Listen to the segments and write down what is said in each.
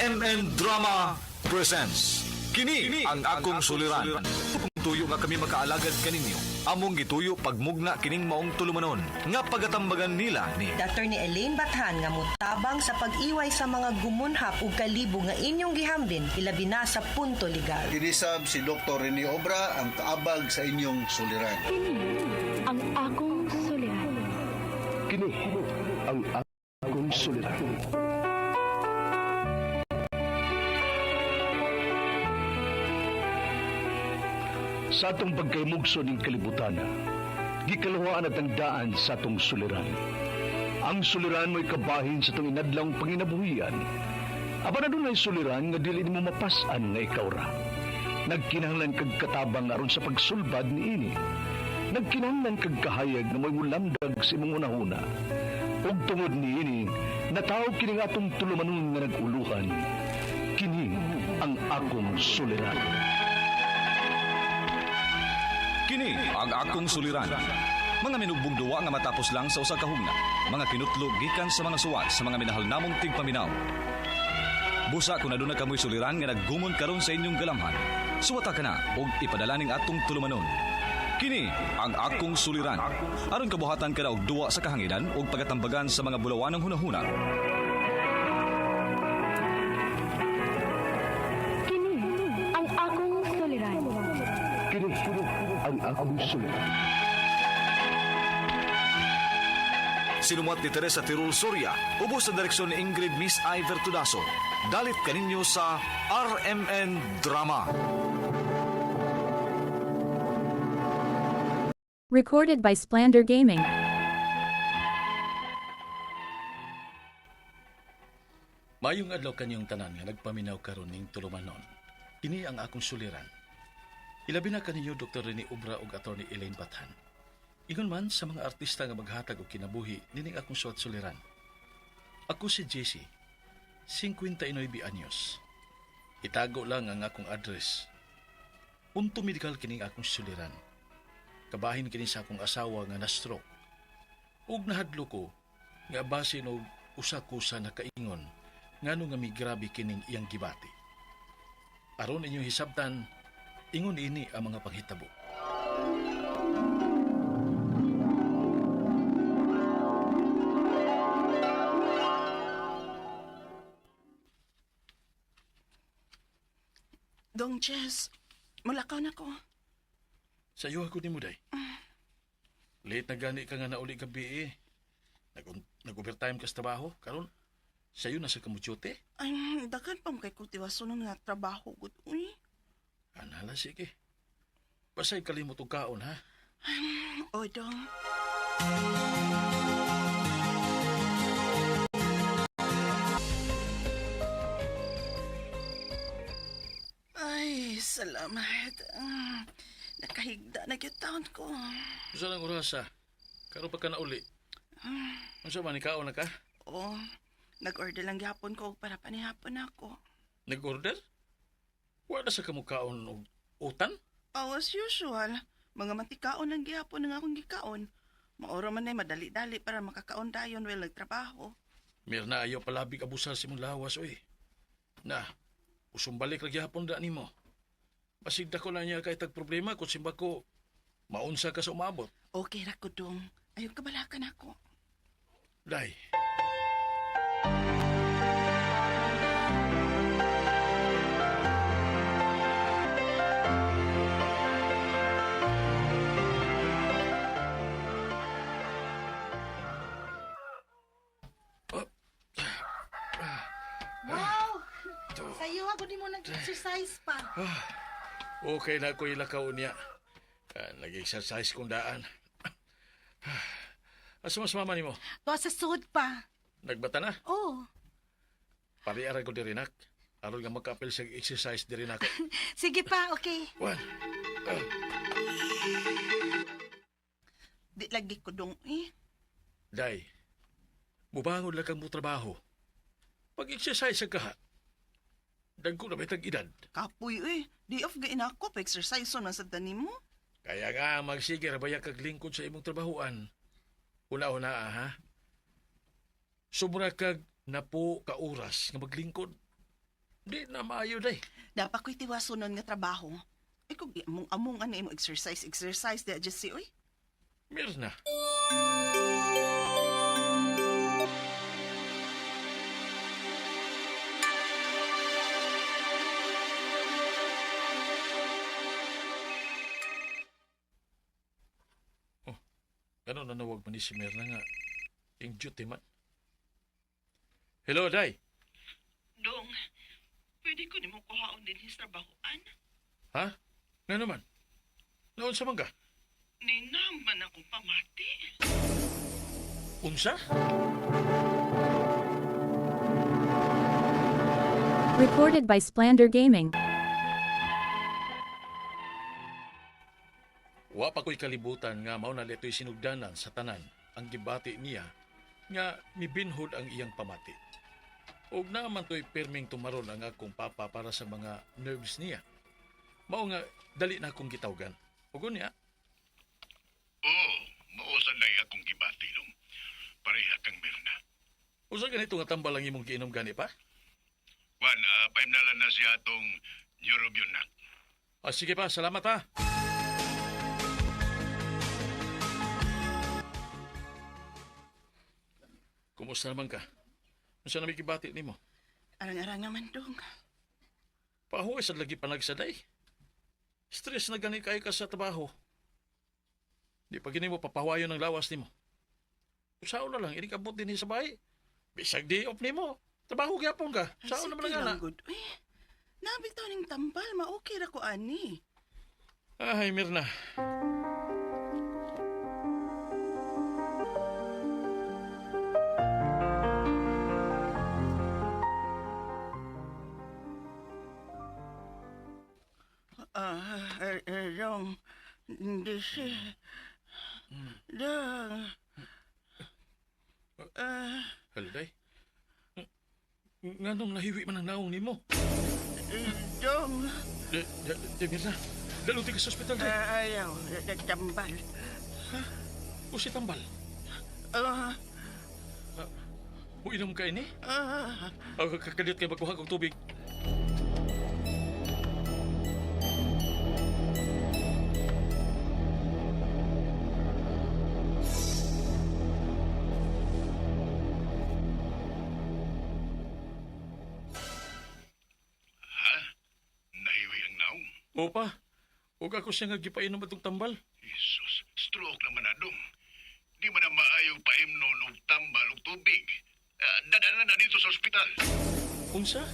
RMN Drama presents Kini ang akong suliran. Kung tuyo nga kami makaalagad kaninyo, among gituyo pagmugna kining maong tulumanon nga pagatambagan nila ni Dr. ni Elaine Bathan nga mutabang sa pag-iway sa mga gumunhap ug kalibo nga inyong gihambin ilabi na sa punto legal. Dinisab si Dr. Rene Obra ang kaabag sa inyong suliran. Ang akong suliran. Kini ang akong suliran. Sa atong pagkaymugso ng kalibutan, gikalawaan at ang daan sa atong suliran. Ang suliran mo'y kabahin sa itong inadlang panginabuhian. Aba na doon ay suliran nga dili mo mapasan nga ikaw ra. Nagkinahanglan kag katabang aron sa pagsulbad ni ini. Nagkinahanglan kag kahayag na mo'y mulamdag sa imong unahuna. Ug tungod ni ini, natawag kini nga atong tulumanon nga nag-uluhan. Kini ang akong suliran. Kini ang akong suliran. Mga minugbong duwa nga matapos lang sa usa ka hugna. Mga kinutlog gikan sa mga suwat sa mga minahal namong tigpaminaw. Busa kung aduna kamoy suliran nga naggumon karon sa inyong galamhan, suwata ka na og ipadala ning atong tulumanon. Kini ang akong suliran. Aron kabuhatan ka na og duwa sa kahanginan ug pagatambagan sa mga bulawanong hunahuna. Kini ang akong suliran. Kini ang akong suliran. Sinumat ni Teresa Tirul Soria, ubos sa direksyon ni Ingrid Miss Iver Tudaso. Dalit kaninyo sa RMN Drama. Recorded by Splander Gaming. Mayong adlaw kanyong tanan nga nagpaminaw karon ning tulumanon. Kini ang akong suliran. Ilabi na kaninyo Dr. Rene Obra ug Atty. Elaine Bathan. Ingon man sa mga artista nga maghatag og kinabuhi nining akong suwat suliran. Ako si Jessie, 59 anyos. Itago lang ang akong address. Punto medical kining akong suliran. Kabahin kini sa akong asawa nga na-stroke. Ug nahadlo ko nga basin og usa ko sa nakaingon ngano nga migrabe kining iyang gibati. Aron inyong hisabtan, ingon ini ang mga panghitabo. Dong Jess, mulakaw na ko. Sayo ako ni mo, day. Late na gani ka nga na uli gabi eh. Nag-overtime ka sa trabaho. Karon, sayo na sa kamutyote. Ay, dagan pang kay kultiwaso nun nga trabaho, good uy. Anala, sige. Basay kalimot og kaon, ha? O, Dong. Ay, salamat. Nakahigda na yung taon ko. Saan ang oras, ha? Karon pa ka na uli. Ano sa man, ikaon na ka? Oo, nag-order lang gihapon ko para panihapon ako. Nag-order? Wala sa kamukhaon og utan? Oh, as usual, mga mantikaon lang gihapon ng akong gikaon. Maura man ay madali-dali para makakaon dayon while nagtrabaho. Mir na ayaw palabig abusar si mong lawas, oy. Na, usong balik lagi hapon da ni mo. Basig ko na niya kay tag problema kung simba ko maunsa ka sa umabot. Okay ra ko, Dong. Ayaw kabalakan ako. Day. Wow! Sa'yo ako di mo nag-exercise pa. Okay na ko ilakaw niya. Nag-exercise kong daan. Asa mas mama ni mo? To sa sud pa. Nagbata na? Oh. Pariaran ko dirinak. Aron nga magka-apel sa exercise dirinak. Sige pa, okay. One. Di lagi ko, Dong. Day, mubangon lang kang mo trabaho. Pag-exercise ka ha. Dagko na may tag-edad. Kapoy, Di off gain ako pa exercise man sa tanim mo. Kaya nga, magsige rabaya kag lingkod sa imong trabahoan. Una-una, ha? Sobra kag napo ka oras nga maglingkod. Di na maayo day. Dapat ko'y tiwasonon nga trabaho. Ay kung among ano mo exercise di adjust si oy. Mirna. Oh, ano nanawag man ni si Mirna nga yung duty man. Hello, Day. Dong, pwede ko nimo kuhaon din his trabahoan. Ha? Nga naman? Noon sa mangga? Ninaman akong pamati. Unsa? Recorded by Splander Gaming. Wa pa ko'y kalibutan nga mao na leto'y sinugdanan sa tanan ang gibati niya nga mibinhod ang iyang pamati. Og naman to'y perming tumaron ang akong papa para sa mga nerves niya. Mao nga dali na akong gitawgan. Ugon niya. Oo, mausan na akong gibati dong. Pareha kang Mirna. Usa ganito nga tambal ang imong giinom gani pa? Juan, paimnalan na siya atong neurobion na. Sige pa, salamat ha. Kumusta naman ka? Unsa na may gibati nimo? Arang-arang naman dong. Pahuway sa lagi panagsaday. Stress na gani kay ka sa trabaho. Di pa gini mo papahuwayon ng lawas nimo. Usaw na lang, inikabot din sa bahay. Bisag di off nimo. Trabaho gyapon ka. Sao naman Sige ang ana? lang, good. Uy, nabitaw ning tambal, ma-okay ra ko ani. Ay, Mirna. Dong, hindi siya. Dong. Haliday. Nga nung nahiwi man ang naong nimo. Dong. Mirna. Daluti ka sa ospital day. Ayaw, tambal. O si Tambal. Uinom ka ini? Kakalit kay magkuhag og tubig. Ha? Nahiwi ang naong? Opa, huwag ako siya nga gipainom atong Tambal. Jesus, stroke naman na dong. Di man na maayong paimnon og tambal og tubig. Dadaan na dito sa ospital. Unsa?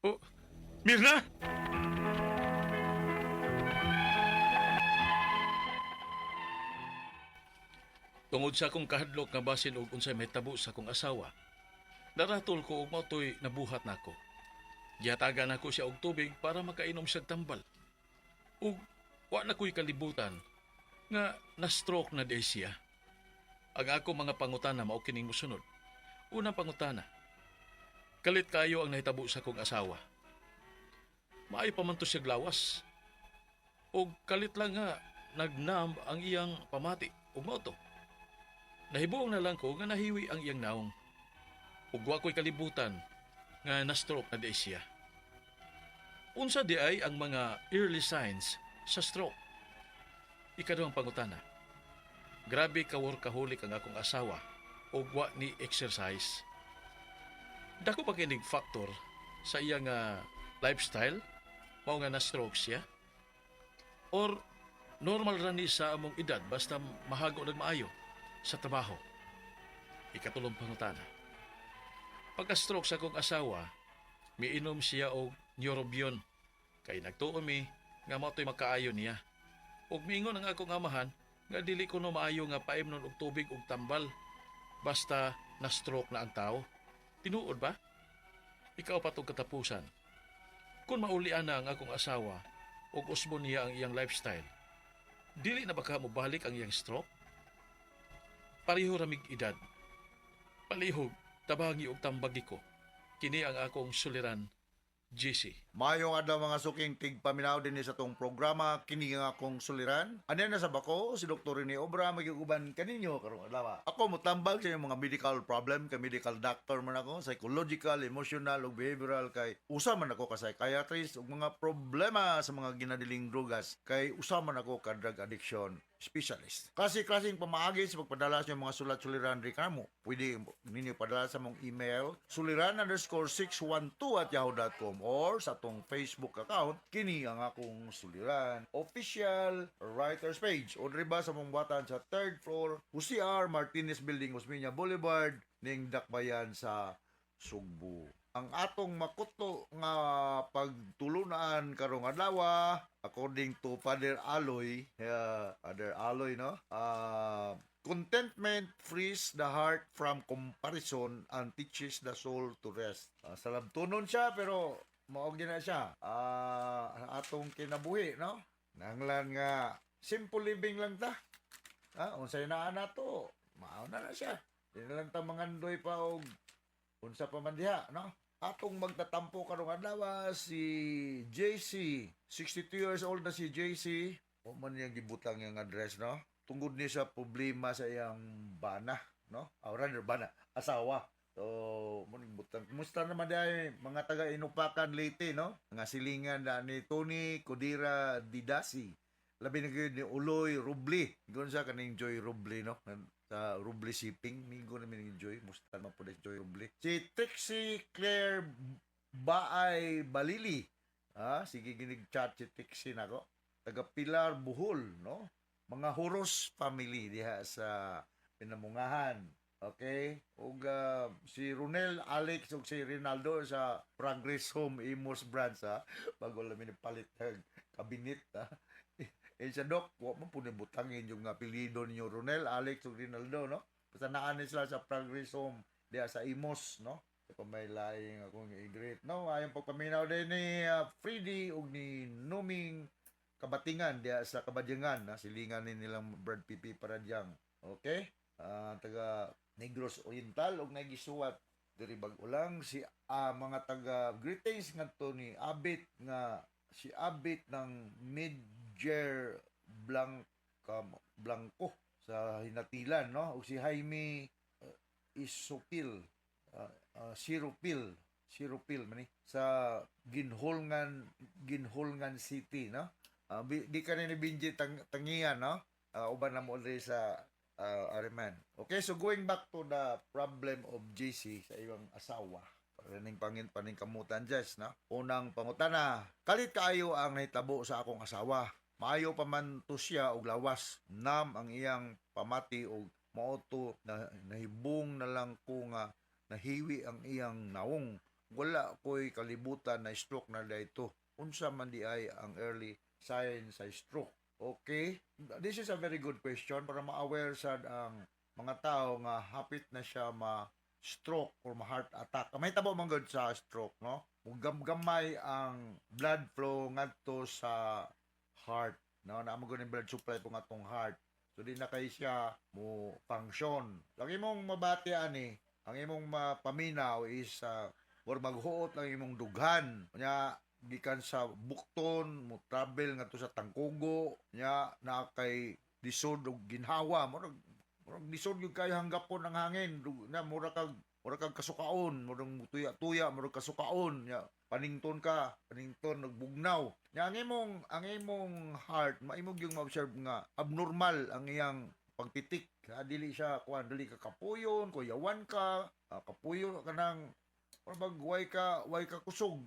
Oh, Mirna! Tungod sa akong kahadlok nga basin og unsay mahitabo sa akong asawa, naratol ko og mautoy nabuhat nako. Gihatagan nako siya og tubig para makainom siya og tambal. Ug wa na ko'y kalibutan nga na-stroke na day siya. Ang ako mga pangutana mao kining mosunod. Unang pangutana, kalit kayo ang nahitabo sa kong asawa. Maayo pa man to siya glawas. O kalit lang nga nagnam ang iyang pamati ug mao to. Nahibuong na lang ko nga nahiwi ang iyang naong. Ug wa ko'y kalibutan nga na-stroke na day siya. Unsa di ay ang mga early signs sa stroke? Ikaduhang pangutana, grabe ka-workaholic ang akong asawa o wa ni exercise. Dako pa kinig factor sa iyang lifestyle, mao nga na-stroke siya? Or normal ra ni sa among edad basta mahago nag maayo sa trabaho? Ikatulong pangutana, pagka-stroke sa akong asawa, miinom siya og neurobion kay nagtuo mi nga mao to'y makaayo niya. Ug miingon ang akong amahan nga dili ko no maayo nga paimnon og tubig ug tambal basta na-stroke na ang tao. Tinuod ba? Ikaw pa tong katapusan. Kung maulian na ang akong asawa ug usbon niya ang iyang lifestyle, dili na baka mobalik ang iyang stroke? Pareho ramig edad. Palihog, tabangi ug tambagi ko. Kini ang akong suliran, JC. Mayong adlaw mga suking tigpaminaw din sa tong programa kini nga akong suliran. Ano na sa bako si Dr. Rene Obra magiguban kaninyo karong adlaw. Ako motambag sa inyong mga medical problem kay medical doctor man ako, psychological, emotional ug behavioral kay usa man ako ka psychiatrist ug mga problema sa mga ginadiling drugas kay usa man ako ka drug addiction specialist. Klaseng pamaagi sa pagpadala sa mga sulat-suliran ri kamo. Pwede ninyo padala sa mong email suliran_612@yahoo.com or sa tong Facebook account kini ang akong suliran official writers page o driba sa mong buhatan sa 3rd floor UCR Martinez Building Osmeña Boulevard ning Dakbayan sa Sugbo. Ang atong makuto nga pagtulunan karong adlaw according to Father Aloy, no? Contentment frees the heart from comparison and teaches the soul to rest. Sa labtunon siya pero maog na siya. Atong kinabuhi, no? Nanglan nga simple living lang ta. Unsay naa na to, mao na siya. Di na lang ta mangandoy pa og unsa pa man diha, no? Atong magtatampo karong adlaw si JC, 62 years old na si JC. O man yang gibutang yang address, no? Tungod ni sa problema sa iyang bana, no? Rather bana, asawa. So, mo butang. Kumusta naman dai mga taga Inupakan Leyte, no? Nga silingan na ni Tony Codira Didasi. Labi na gyud ni Uloy Rubli. Gon sa kaning Joy Rubli, no? Sa Rubli Shipping, mingo namin enjoy. Musta man po Joy Rubli. Si Trixie Claire Baay Balili. Sige ginig-chat si Trixie nako. Taga Pilar Buhol, no? Mga Huros family diha sa Pinamungahan. Okay? Ug si Ronel, Alex ug si Rinaldo sa Progress Home Imus branch bago lamin palit kabinet sa Dok, wa mo pud butangin yung apelyido ninyo Ronel, Alex ug Rinaldo, no? Basta naan sila sa Progress Home diha sa Imos, no? Sa pamaylaing akong i-greet. No, ayon pagpaminaw din ni Freddy ug ni Numing Kabatingan diha sa Kabadyangan, silingan ni nilang Brad Pipi Paradyang. Okay? Taga Negros Oriental ug nagisuwat diri bag-o lang si mga taga greetings ngadto ni Abit nga si Abit ng Midger Blanco sa Hinatilan, no? Ug si Jaime Isupil Sirupil man sa Ginholngan City, no? Di ka ni Binji Tangian, no? Uban na mo rin sa Ariman. Okay, so going back to the problem of JC sa iyang asawa. Paraning paningkamutan, Jess, no? Unang pangutana, kalit kaayo ang nahitabo sa akong asawa. Maayo pa man to siya og lawas. Nam ang iyang pamati og mauto na nahibong na lang ko nga nahiwi ang iyang naong. Wala ko'y kalibutan na stroke na dayto. Unsa man di ay ang early sign sa stroke. Okay? This is a very good question para ma-aware sa ang mga tao nga hapit na siya ma-stroke or ma-heart attack. May tabo man gud sa stroke, no? Gamay ang blood flow ngadto sa heart, no? Naamo gud ang blood supply po ngatong heart. So di na kay siya mo function. Lagi mong mabati ani, ang imong mapaminaw is or maghuot lang imong dughan. Nya gikan sa Bukton mo travel ngadto sa Tangkugo nya na kay disod og ginhawa murag disod gyud kay hanggapon ang hangin na mura kag kasukaon murag tuya murag kasukaon nya panington nagbugnaw nya ang imong heart maimog yung ma-observe nga abnormal ang iyang pagtitik dili siya kuan dili ka kapuyon kuyawan ka kapuyo kanang pag way ka kusog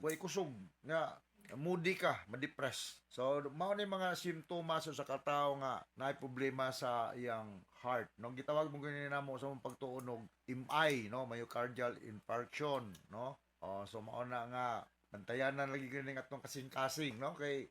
nga moody ka, ma-depress. So mao ni mga simptomas sa katao nga naay problema sa iyang heart. Nung gitawag mo ganyan namo sa mong pagtuon og MI, no, myocardial infarction, no. So mao na nga bantayanan lagi kini atong kasing-kasing, no, kay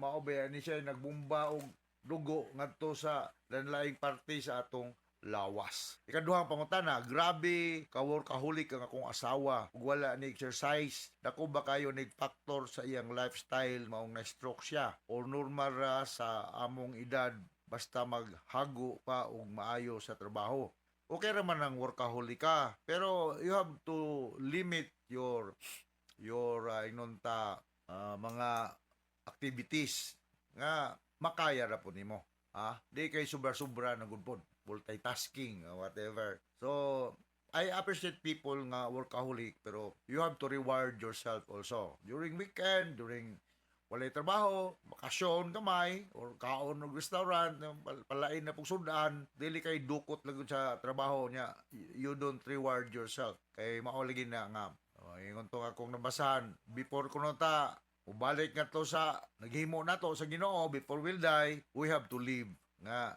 mao ba ni siya nagbumba og dugo ngadto sa lain-laing parte sa atong lawas. Ikaduhang pangutana, grabe ka-workaholic ang akong asawa. Ug wala ni exercise. Dako ba kayo ni factor sa iyang lifestyle maong na-stroke siya? Or normal ra sa among edad basta maghago pa og maayo sa trabaho? Okay ra man ang workaholic ka, pero you have to limit your your inunta mga activities nga makaya ra po nimo. Di kay sobra-sobra na gud pod, multitasking or whatever. So I appreciate people nga workaholic pero you have to reward yourself also. During weekend, during walay trabaho, bakasyon kamay, or kaon ng restaurant, palain na pong sudan, dili kay dukot lang sa trabaho niya. You don't reward yourself. Kay maulagin na nga. Ingon to akong nabasahan, before ko nota, ubalik nga to sa, naghimo na to sa Ginoo, before we'll die, we have to live nga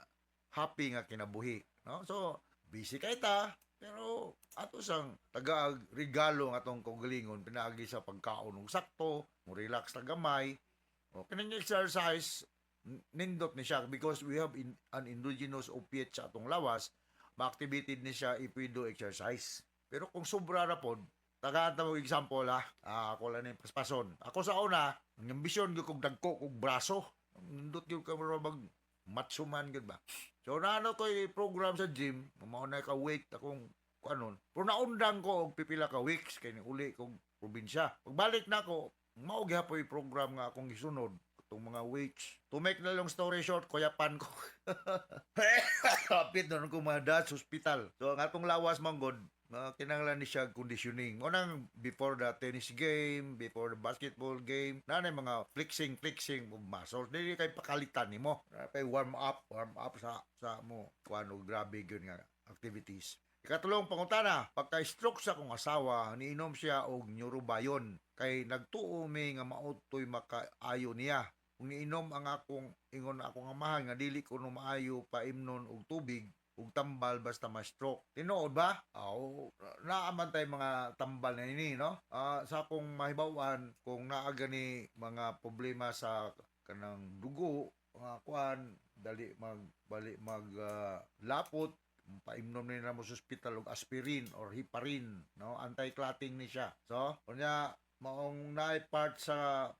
happy nga kinabuhi. No? So, busy kay ta, pero ato sang taga-regalo nga tong kaugalingon, pinaagi sa pagkaon ng sakto, mo relax na gamay. O, kanang exercise, nindot ni siya because we have an endogenous opiate sa atong lawas, ma-activated ni siya if we do exercise. Pero kung sobra na pod, tagaan mo example ako lang yung paspason. Ako sa una, ang ambisyon ko kung dagko kong braso, nindot yung mag matsuman gud ba. So naano ko program sa gym, mao na ka weight akong kanon. Pero naundang ko og pipila ka weeks kay ni uli kog probinsya. Pagbalik na ko, mao gyapon yung program nga akong gisunod itong mga weights. To make na long story short, kuyapan ko. Kapit doon ko madad sa hospital. So ang atong lawas manggod, kinanglan ni siya conditioning. Unang before the tennis game, before the basketball game, nanay mga flexing of muscles. Dili kay pakalitan nimo. Kay warm up sa mo. Kuano grabe gyud nga activities. Ikatulong pangutana, pagka-stroke sa akong asawa, niinom siya og neurobion. Kay nagtuo mi nga mautoy makaayo niya. Kung niinom ang akong ingon akong amahan nga dili ko no maayo paimnon og tubig, ug tambal basta ma-stroke. Tinuod ba? Naaman tay mga tambal na ini, no? Sa akong mahibawan, kung naa gani mga problema sa kanang dugo, mga kuan, dali lapot, paimnom na mo sa hospital og aspirin or heparin, no? Anti-clotting ni siya. So, kunya maong naay part sa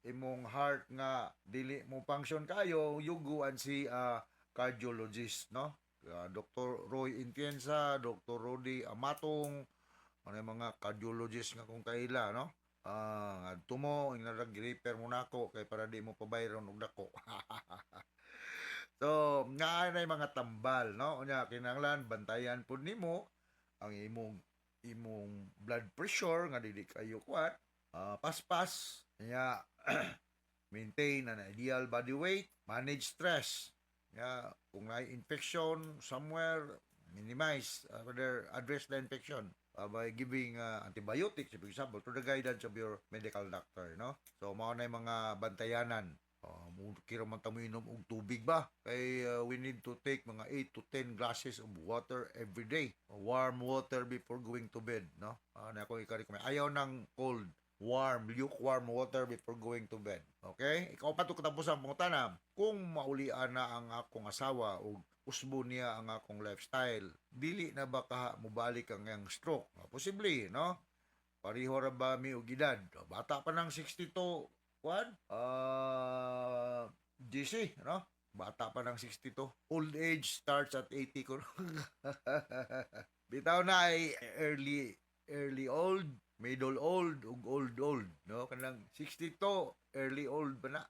imong heart nga dili mo function kayo, yuguan si cardiologist, no? Dr. Roy Intienza, Dr. Rodi Amatong, mga cardiologist nga kung kaila, no? Tumo, inarag-repair mo na ako kay para di mo pabayron og dako. So, nga na mga tambal, no? Unya, kinanglan, bantayan po nimo ang imong blood pressure, nga dili kayo kuat, paspas, nga maintain an ideal body weight, manage stress, kung may infection somewhere, minimize, rather address the infection by giving antibiotics, for example, to the guidance of your medical doctor, no? So, mao na yung mga bantayanan. Kira man tamo inom og tubig ba? Kay we need to take mga 8 to 10 glasses of water every day. Warm water before going to bed, no? Na ako i-recommend. Ayaw ng cold, lukewarm water before going to bed. Okay? Ikaw pa ito katapos ang pangutana. Kung maulian na ang akong asawa o usbo niya ang akong lifestyle, dili na ba ka mubalik ang yang stroke? Posible, no? Pariho ra ba mi og edad? Bata pa ng 62, GC, no? Bata pa ng 62. Old age starts at 80 ko. Bitaw na ay early old, middle old, ug old, no? Kanang 62, early old ba na?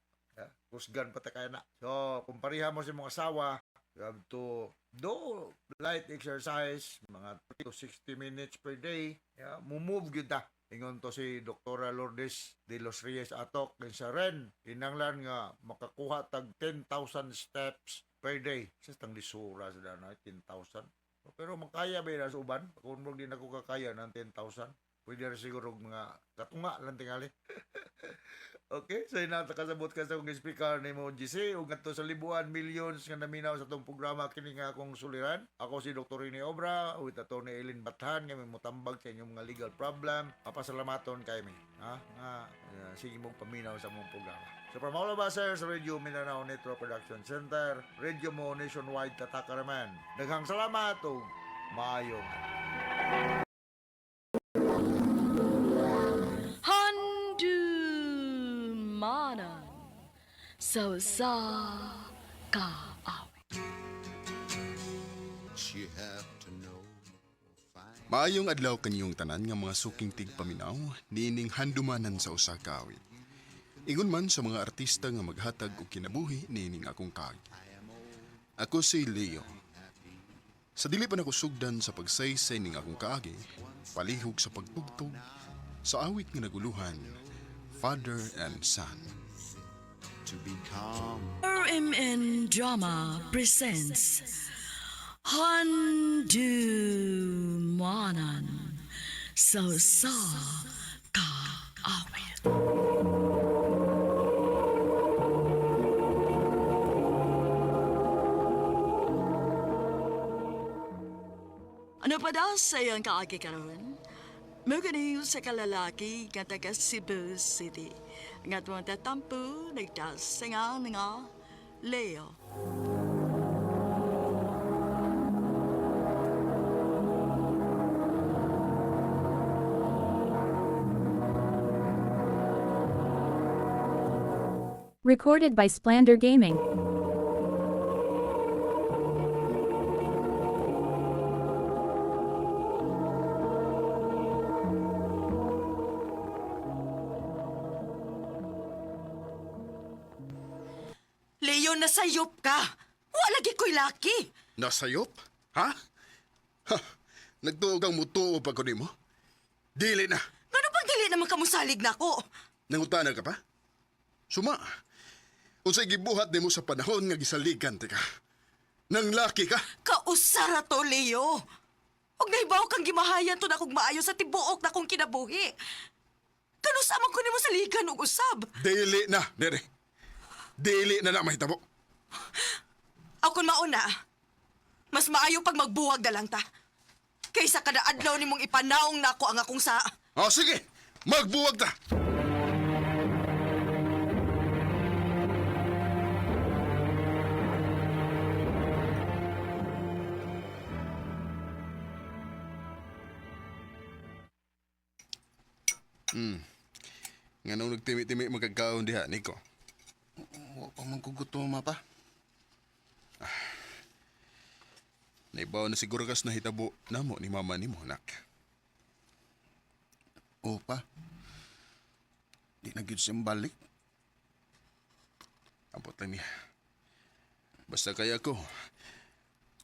Kusgan pa ta kaya na. So, kung pareha mo sa mga asawa, you have to do light exercise, mga 30 to 60 minutes per day. Move yun ta. Ingon to si Dr. Lourdes de los Reyes Atok sa Ren. Kinanglan nga makakuha tag 10,000 steps per day. Sa tang lisura sa dana 10,000. Pero makaya ba na sa uban? Kung mo din ako kakaya ng 10,000, pwede rin siguro mga katunga lang tingali. Okay, so inatakasabot ka sa kong speaker ni mo GC ug ngadto sa libuan millions nga naminaw sa tong programa kini nga akong suliran. Ako si Dr. Rene Obra with Atty. Eileen Bathan nga may mutambag sa inyong mga legal problem. Papasalamaton kay mi. Sige mo paminaw sa mong programa. So from all of us here sa Radio Mindanao Network Production Center, Radio mo nationwide tatakaraman. Daghang salamat ug maayong Manan sa kaawit. You have to know, find Maayong adlaw kanyong tanan nga mga suking tigpaminaw niining handumanan sa usa ka awit. Ingon man sa mga artista nga maghatag og kinabuhi niining akong kaagi. Ako si Leo. Sa dili pa nako sugdan sa pagsaysay ning akong kaagi, palihog sa pagtugtog sa awit nga naguluhan, Father and Son. RMN Drama presents Handumanan Sa Ka Awit. Ano pa daw sa iyong kaagi karon? Maganayo sa kalalaki nga taga Cebu City. Nga tuwang tatampo, nagdasingan nga Leo. Recorded by Splander Gaming. Leo, nasayop ka! Wala ko'y laki! Nasayop? Ha? Ha? Nagtuog ang mutuo pa ko nimo? Dili na. Ano bang dili naman kamusalig na ko? Nangutanan ka pa? Suma. Unsay gibuhat nimo sa panahon nga gisaligan ka. Nang laki ka? Kausara to, Leo! Huwag naibaw kang gimahayan to na kong maayo sa tibuok na kong kinabuhi. Kanusamang ko nimo sa ligan ug usab. Dili na, Nere. Dili na mahitabo. Ako kun mauna, mas maayo pag magbuwag na lang ta. Kaysa kada adlaw nimong ipanaong nako ang akong sa... O sige, magbuwag ta. Nga nung nagtimi-timi magkagkaon diha, Nico. Huwag pa mangkugutom, mapa. Naibaw na siguro kas nahitabo namo ni mama ni mo, nak. Oo pa. Di na gyud siyang balik. Ambot lang niya. Basta kaya ko,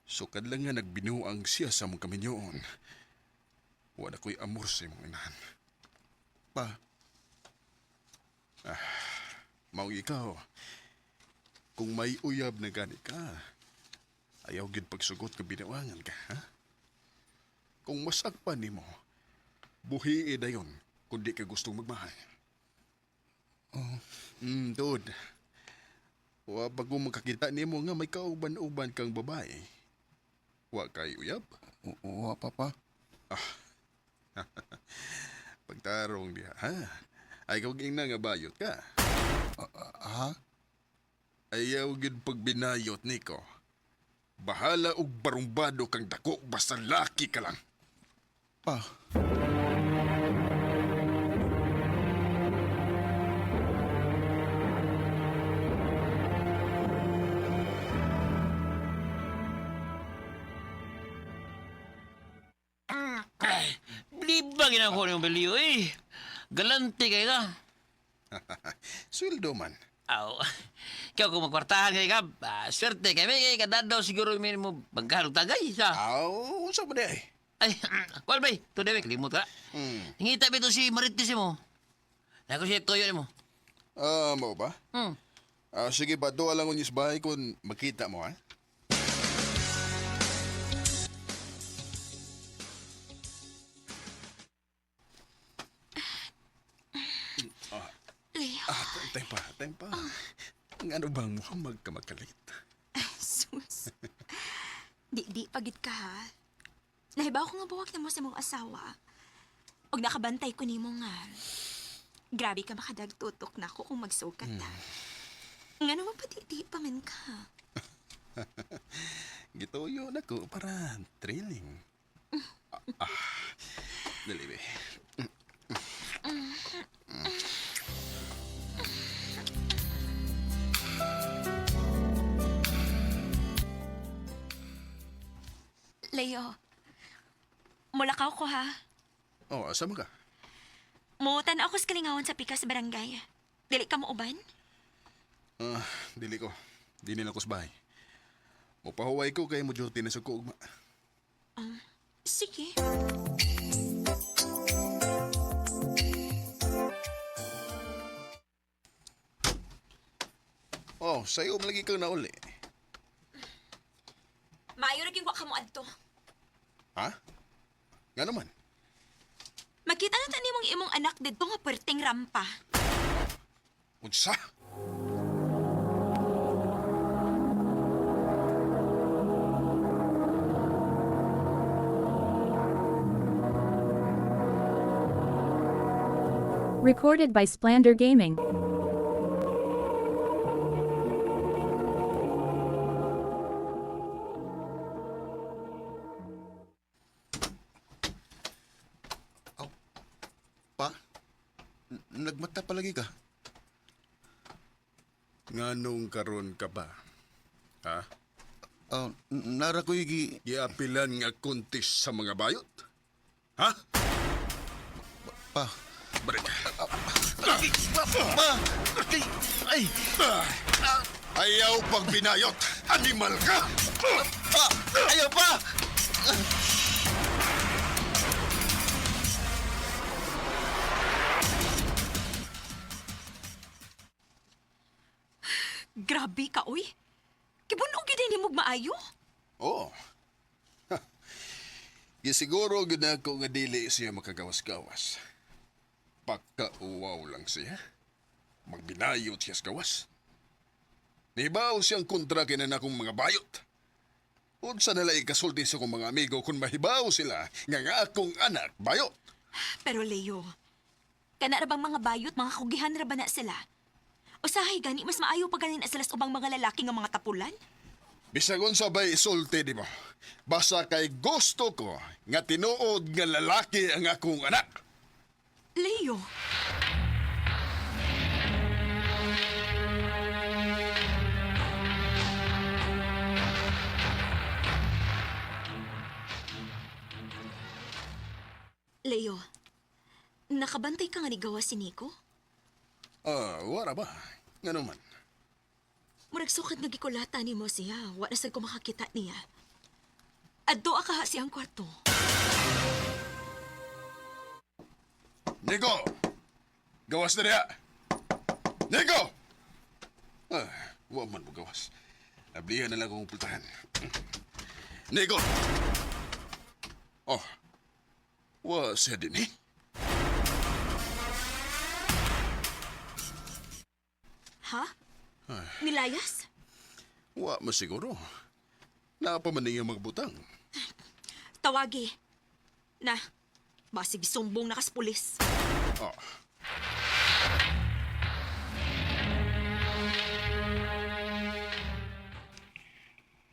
sukad lang nga nagbinuang siya sa mong kaminyoon. Wala ko'y amor sa imong inahan. Pa, Maong ikaw, kung may uyab na gani ka, ayaw gid pagsugot ka binawangan ka, ha? Kung masakpan nimo, buhi dayon kundi ka gustong magmahal. oh, Dude. Wa pa kung makakita nimo nga may kauban-uban kang babae. Wa kay uyab? oo pa pa. Pagtarong diha, ha? Ay kung ina nga bayot ka. Ha? Ayaw gid pagbinayot, Nico. Bahala og barumbado kang dako basta laki ka lang. Pa. Bliba ginako yung baliw eh. Galante kayo ka. Sweldo man. Aw, kaya kung magkwartahan kayo ka, swerte kayo. May kadadaw siguro may mo magkahalog tagay sa. Aw, unsa ba di ay? Ay, wal bay, to dewe, kalimut ka. Hingita ba ito si Maritis mo? Ako siya toyo mo. Mo ba? Hmm. Sige ba, doa lang unyis bahay kung makita mo, ha? Leo. Time pa. Ang ano bang muhamag ka magkalit? Sus. Di pagit ka ha. Nahibaw ko nga buwak na mo sa mong asawa. Og nakabantay ko ni mo nga. Grabe ka makadagtutok na ako kung magsukat ta. Nga naman pati pa man ka. Gituyo na ko para thrilling. Dali, be. Leo, mula ka Lakaw ko ha. Oh, asa mo ka? Muutan ako sa kalingawan sa pika sa barangay. Dili ka mo uban? Dili ko. Dili na ko sa bahay. Mupahuway ko kay mo duty na sa kuugma. Sige. Oh, sayo malagi kang nauli. Maayo naging wa ka mo adto. Ha? Nga naman. Makita na tani mong imong anak dito nga perting rampa. Unsa? Recorded by Splander Gaming. Pa? Nagmata palagi ka? Nganong karon ka ba? Ha? Nara ko yung giapilan nga kontis sa mga bayot? Ha? Pa? Balik. Pa! Ay! Ayaw pag binayot! Animal ka! Ayaw pa! Grabe ka, uy. Kibunog gid ni mog maayo. Oo. Siguro gina ko nga dili siya makagawas-gawas. Pagkauwaw lang siya. Magbinayot siya sa gawas. Nibaw siyang kontra kinan akong mga bayot. Unsa nila ikasulti sa kong mga amigo kung mahibaw sila nga akong anak bayot. Pero Leo, kana ra bang mga bayot, mga kugihan ra ba na sila? Usahay gani, mas maayo pa ganin sila sa ubang mga lalaki nga mga tapulan? Bisagon sabay isulti di mo. Basta kay gusto ko nga tinuod nga lalaki ang akong anak. Leo! Leo, nakabantay ka nga ni gawa si Nico? Wala ba? Nga naman. Murag sukat nga gikulata ni mo siya. Wala sad ko makakita niya. Adto ka ha siyang kwarto. Nico! Gawas na niya! Nico! Huwag man mo gawas. Nablihan na lang akong pultahan. Nico! Oh, wa siya din eh. Ha? Nilayas? Wa masiguro. Napaman niya magbutang. Tawagi. Na, basig sumbong na kas pulis. Oh.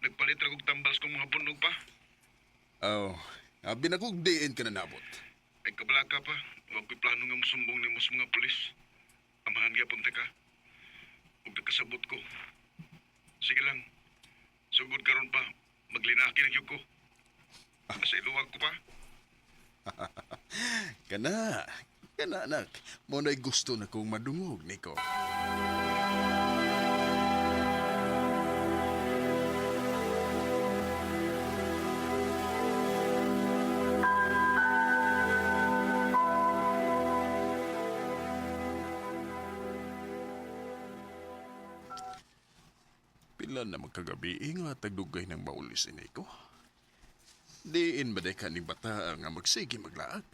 Nagpalit ra kog tambal sa kong mga bunog pa. Oh, abi na kong diin ka na nabot. Ay kabala ka pa. Huwag ko'y plano nga musumbong ni mo sa mga pulis. Amahan ka punta ka. Huwag nagkasabot ko. Sige lang. Sugod karon pa. Maglinaki na ko. Nasa iluwag ko pa. Kana anak. Muna'y gusto na kong madungog, Nico. Pila na magkagabi nga tagdugay ng maulis ni Nico. Diin ba ka ni bata nga magsige maglaag?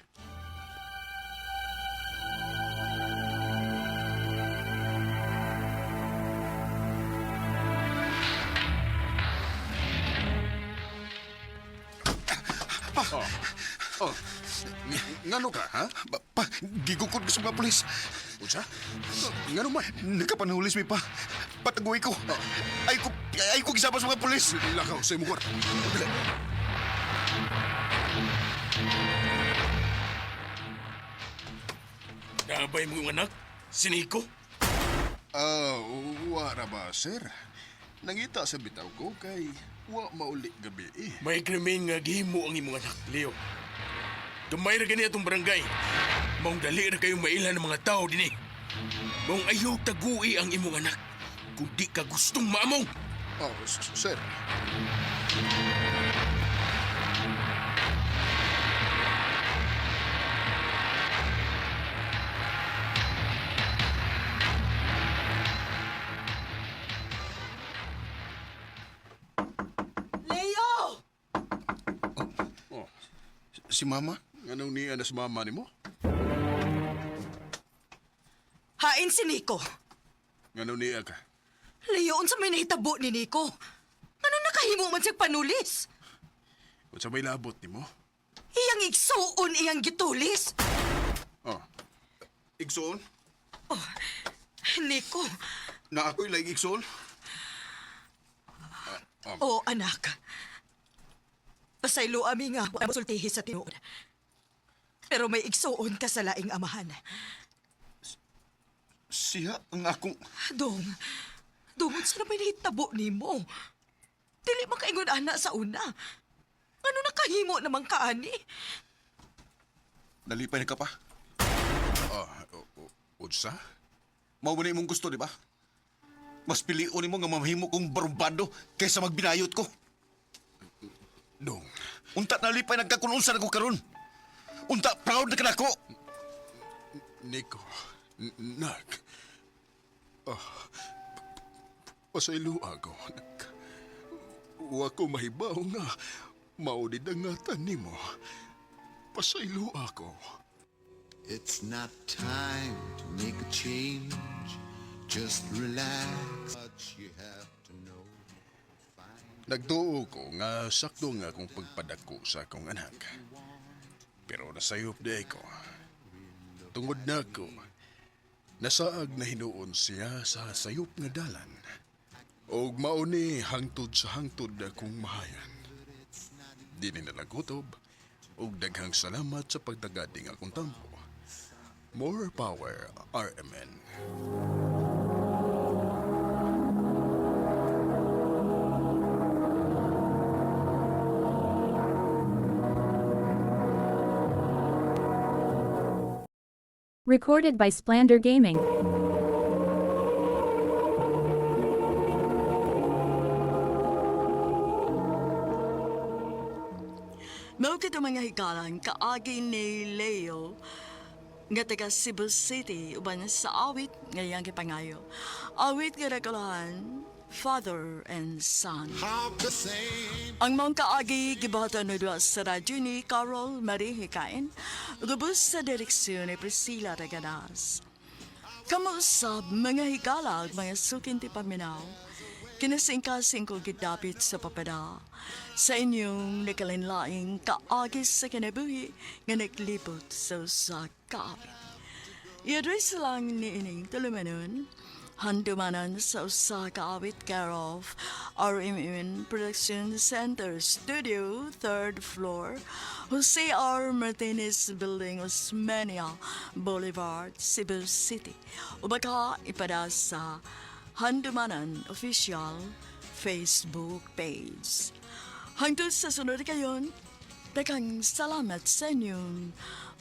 Ngano ka, ha? Gigukod ko sa mga pulis. Unsa? Ngano man? Nagkapanulis mi pa. Patagoy ko. Ay ko gisapa sa mga pulis. Lakaw sa imong kwarto. Nabay mo yung anak? Si Nico? Wala ba, sir? Nangita sa bitaw ko kay wa mauli gabi eh. May krimen nga gihimo ang imong anak, Leo. Gamay ra gani atong barangay. Maong dali ra kayong mailan ng mga tao din eh. Maong ayaw tagui ang imong anak. Kung di ka gustong maamong. Oh, sir. Leo! Si Mama? Anong niya na si Mama ni mo? Hain si Nico. Anong niya ka? Leo, unsa may nahitabo ni Nico? Ano nakahimo man siyang panulis? Kung sa may labot ni mo? Iyang igsuon iyang gitulis. Oh. Igsoon? Nico. Na ako'y lang igsoon? Oh, anak. Pasaylo ami nga ang sultihi sa tinuod. Pero may igsuon ka sa laing amahan. Siya ang akong... Dong, sa may nahitabo ni mo. Dili makaingon ana sa una. Ano nakahimo naman ka, ani? Nalipay na ka pa? Unsa? Mao ba na imong gusto, di ba? Mas piliun ni mo nga mamahimo kong barumbado kaysa magbinayot ko. Dong, unta nalipay nagkakununsa na ko karon. Unta proud na ka na ko. Nico, nak. Pasaylo ako, nak. Wa ko mahibaw nga maudidangatan nimo. Pasaylo ako. It's not time to make a change. Just relax. What you have to know. Nagtuo ko nga sakto nga akong pagpadako sa akong anak. Pero nasayop di ko. Tungod na ko, nasaag na hinuon siya sa sayop nga dalan. Og mauni hangtod sa hangtod akong mahayan. Di ni nalagutob, og daghang salamat sa pagtagading akong tampo. More power, RMN. Recorded by Splander Gaming. Mao kita mga hikalan kaagi ni Leo nga taga Cebu City uban sa awit ngayang gipangayo. Awit nga nagkalahan father and son. Ang mga kaagi gibata na doon sa radyo ni Carol Marie Hikain, gubos sa direksyon ni Priscilla Regadas. Kamusab mga higala ag mga sukin ti paminaw, kinasingkasing ko gidapit sa papada sa inyong nakalinlaing kaagis sa kinabuhi nga naglibot sa usa kaawit. I-address lang ni ining tulumanon, handumanan sa usa kaawit care of RMN Production Center Studio, 3rd floor, Jose R. Martinez Building, Osmeña Boulevard, Cebu City. O baka ipada sa Handumanan Official Facebook page. Hangtod sa sunod kayon, daghang salamat sa inyong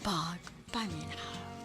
pagpaminaw.